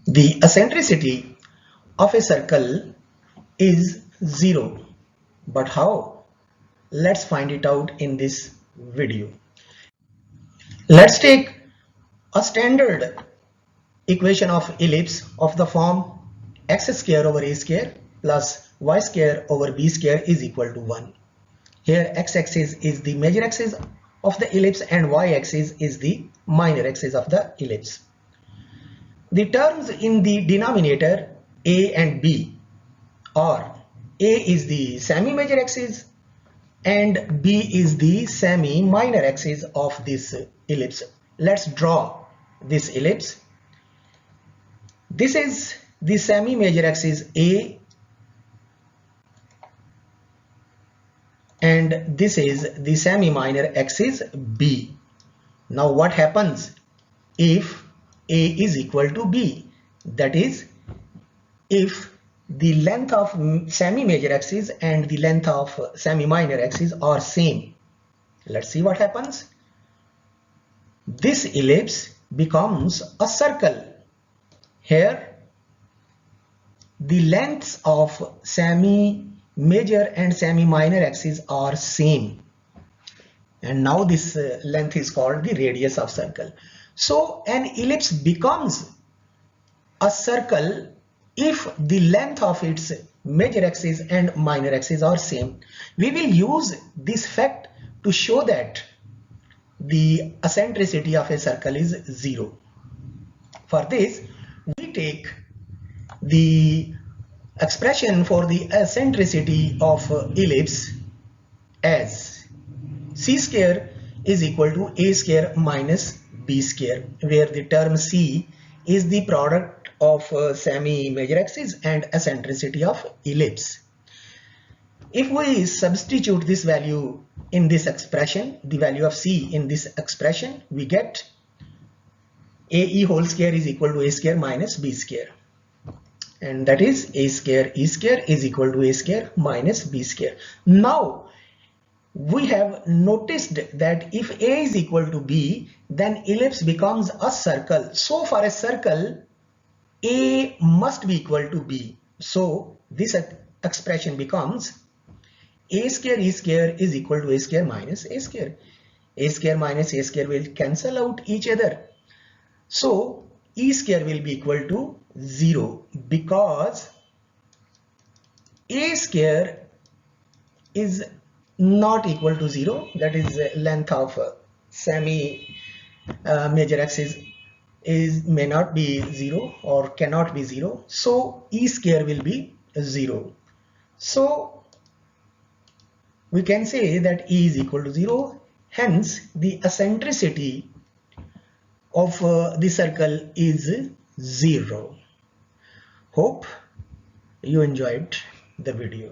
The eccentricity of a circle is 0. But how? Let's find it out in this video. Let's take a standard equation of ellipse of the form x square over a square plus y square over b square is equal to 1. Here x-axis is the major axis of the ellipse and y-axis is the minor axis of the ellipse. The terms in the denominator a and b are a is the semi-major axis and b is the semi-minor axis of this ellipse. Let's draw this ellipse. This is the semi-major axis A and this is the semi-minor axis B. Now what happens if A is equal to B? That is, if the length of semi-major axis and the length of semi-minor axis are same. Let's see what happens. This ellipse becomes a circle. Here the lengths of semi-major and semi-minor axes are same, and now this length is called the radius of circle. So an ellipse becomes a circle if the length of its major axis and minor axis are same. We will use this fact to show that the eccentricity of a circle is 0. For this, we take the expression for the eccentricity of ellipse as c square is equal to a square minus b square, where the term c is the product of semi-major axis and eccentricity of ellipse. If we substitute this value in this expression, the value of c in this expression, we get ae whole square is equal to a square minus b square, and that is a square e square is equal to a square minus b square. Now we have noticed that if a is equal to b, then ellipse becomes a circle. So for a circle, a must be equal to b. So this expression becomes a square e square is equal to a square minus a square. A square minus a square will cancel out each other. So e square will be equal to 0 because a square is not equal to 0. That is length of semi major axis may not be 0 or cannot be 0. So e square will be 0. So we can say that e is equal to 0. Hence the eccentricity of the circle is 0. Hope you enjoyed the video.